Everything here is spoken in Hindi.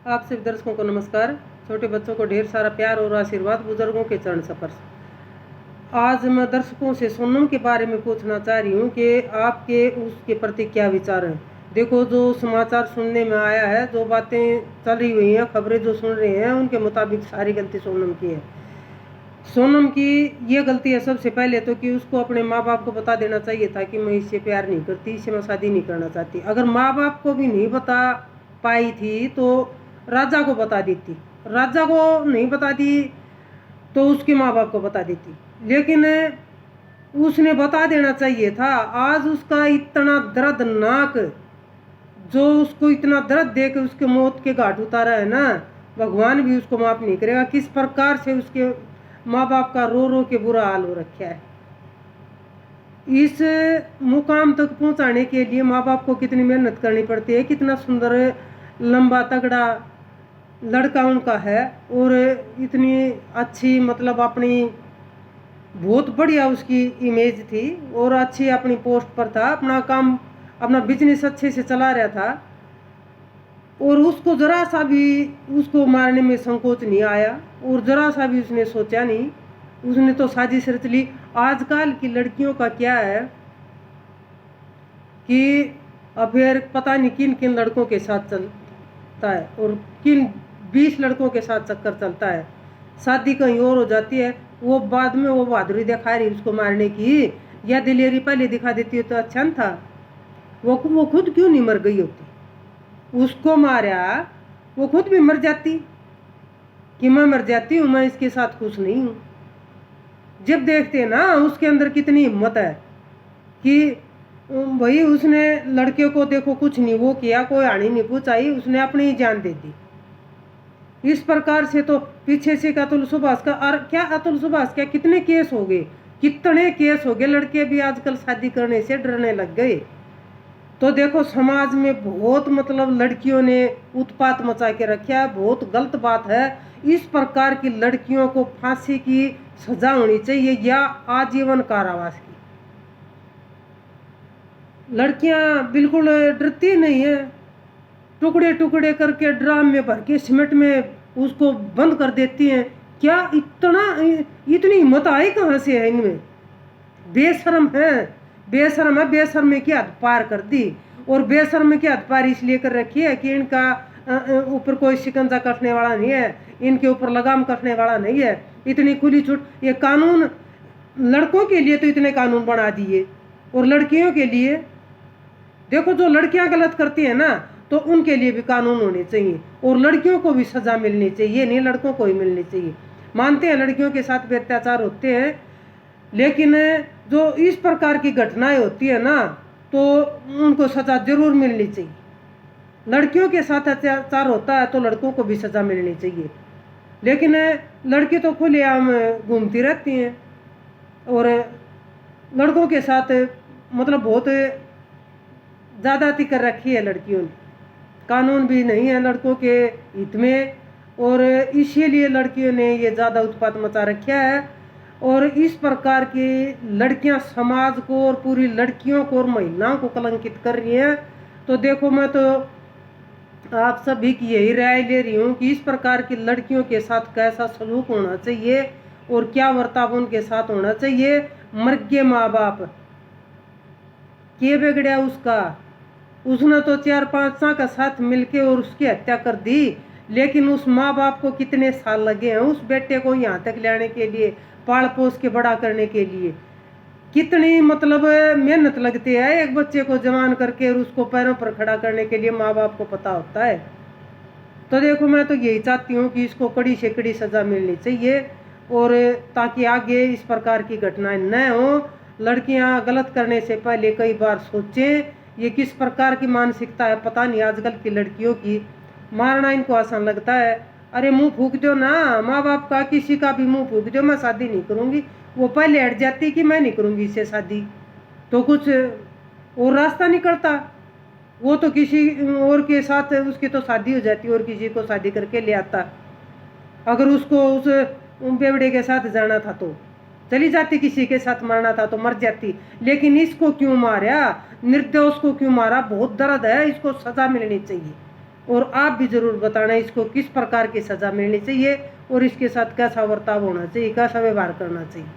आप सभी दर्शकों को नमस्कार। छोटे बच्चों को ढेर सारा प्यार और आशीर्वाद, बुजुर्गों के चरण स्पर्श। आज मैं दर्शकों से सोनम के बारे में पूछना चाह रही हूँ कि आपके उसके प्रति क्या विचार हैं। देखो, जो समाचार सुनने में आया है, जो बातें चल रही हुई हैं, खबरें जो सुन रहे हैं, उनके मुताबिक सारी गलती सोनम की है। सोनम की ये गलती है सबसे पहले तो कि उसको अपने माँ बाप को बता देना चाहिए था कि मैं इससे प्यार नहीं करती, इससे मैं शादी नहीं करना चाहती। अगर माँ बाप को भी नहीं बता पाई थी तो राजा को बता देती, राजा को नहीं बता दी तो उसके माँ बाप को बता देती, लेकिन उसने बता देना चाहिए था। आज उसका इतना दर्दनाक, जो उसको इतना दर्द दे के उसके मौत के घाट उतारा है ना, भगवान भी उसको माफ नहीं करेगा। किस प्रकार से उसके माँ बाप का रो रो के बुरा हाल हो रखा है। इस मुकाम तक पहुंचाने के लिए माँ बाप को कितनी मेहनत करनी पड़ती है। कितना सुंदर लंबा तगड़ा लड़का उनका है और इतनी अच्छी, मतलब अपनी बहुत बढ़िया उसकी इमेज थी और अच्छी अपनी पोस्ट पर था, अपना काम अपना बिजनेस अच्छे से चला रहा था और उसको जरा सा भी उसको मारने में संकोच नहीं आया और जरा सा भी उसने सोचा नहीं। उसने तो साजिश रच ली। आजकल की लड़कियों का क्या है कि अफेयर पता नहीं किन किन लड़कों के साथ चलता है और किन 20 लड़कों के साथ चक्कर चलता है। शादी कहीं और हो जाती है, वो बाद में वो बहादुरी दिखा रही उसको मारने की, या दिलेरी पहले दिखा देती है तो अच्छा न था। वो खुद क्यों नहीं मर गई होती? उसको मारा, वो खुद भी मर जाती कि मैं मर जाती हूँ, मैं इसके साथ खुश नहीं हूँ। जब देखते ना उसके अंदर कितनी हिम्मत है कि भाई उसने लड़के को देखो कुछ नहीं वो किया, कोई हानि नहीं पहुंचाई, उसने अपनी ही जान दे दी। इस प्रकार से तो पीछे से अतुल सुभाष का, और क्या अतुल सुभाष क्या कितने केस हो गए, कितने केस हो गए। लड़के भी आजकल शादी करने से डरने लग गए। तो देखो समाज में बहुत, मतलब लड़कियों ने उत्पात मचा के रखा है, बहुत गलत बात है। इस प्रकार की लड़कियों को फांसी की सजा होनी चाहिए या आजीवन कारावास की। लड़कियां बिल्कुल डरती नहीं है, टुकड़े टुकड़े करके ड्राम में भर के सीमेंट में उसको बंद कर देती हैं। क्या इतनी हिम्मत आई कहाँ से है इनमें? बेशर्म है, बेशर्म है। बेशर्मी की हद पार कर दी और बेशर्मी की हद पार इसलिए कर रखी है कि इनका ऊपर कोई शिकंजा कसने वाला नहीं है, इनके ऊपर लगाम कसने वाला नहीं है। इतनी खुली छूट, ये कानून लड़कों के लिए तो इतने कानून बना दिए और लड़कियों के लिए देखो, जो लड़कियां गलत करती है ना तो उनके लिए भी कानून होने चाहिए और लड़कियों को भी सजा मिलनी चाहिए, नहीं लड़कों को ही मिलनी चाहिए। मानते हैं लड़कियों के साथ भी अत्याचार होते हैं, लेकिन जो इस प्रकार की घटनाएं होती है ना तो उनको सजा जरूर मिलनी चाहिए। लड़कियों के साथ अत्याचार होता है तो लड़कों को भी सजा मिलनी चाहिए, लेकिन लड़की तो खुलेआम घूमती रहती हैं और लड़कों के साथ मतलब बहुत ज़्यादती कर रखी है लड़कियों ने। कानून भी नहीं है लड़कों के हित में और इसीलिए लड़कियों ने ये ज़्यादा उत्पात मचा रखा है। और इस प्रकार की लड़कियां समाज को और पूरी लड़कियों को और महिलाओं को कलंकित कर रही हैं। तो देखो, मैं तो आप सभी की यही राय ले रही हूँ कि इस प्रकार की लड़कियों के साथ कैसा सलूक होना चाहिए और क्या बर्ताव उनके साथ होना चाहिए। मर्गे माँ बाप के बिगड़िया उसका, उसने तो 4-5 का साथ मिलके और उसकी हत्या कर दी, लेकिन उस माँ बाप को कितने साल लगे हैं उस बेटे को यहाँ तक लाने के लिए, पाल पोस के बड़ा करने के लिए। कितनी मतलब मेहनत लगती है एक बच्चे को जवान करके और उसको पैरों पर खड़ा करने के लिए, माँ बाप को पता होता है। तो देखो, मैं तो यही चाहती हूँ कि इसको कड़ी से कड़ी सजा मिलनी चाहिए और ताकि आगे इस प्रकार की घटनाएं न हो। लड़कियां गलत करने से पहले कई बार सोचें। ये किस प्रकार की मानसिकता है पता नहीं आजकल की लड़कियों की। मारना इनको आसान लगता है, अरे मुंह फूक दो ना, माँ बाप का किसी का भी मुंह फूक दो, मैं शादी नहीं करूँगी। वो पहले हट जाती कि मैं नहीं करूँगी इससे शादी, तो कुछ और रास्ता निकलता। वो तो किसी और के साथ उसकी तो शादी हो जाती और किसी को शादी करके ले आता। अगर उसको उस बेवड़े के साथ जाना था तो चली जाती, किसी के साथ मरना था तो मर जाती। लेकिन इसको क्यों मारा, निर्दोष को क्यों मारा? बहुत दर्द है, इसको सजा मिलनी चाहिए। और आप भी ज़रूर बताना इसको किस प्रकार की सज़ा मिलनी चाहिए और इसके साथ कैसा बर्ताव होना चाहिए, कैसा व्यवहार करना चाहिए।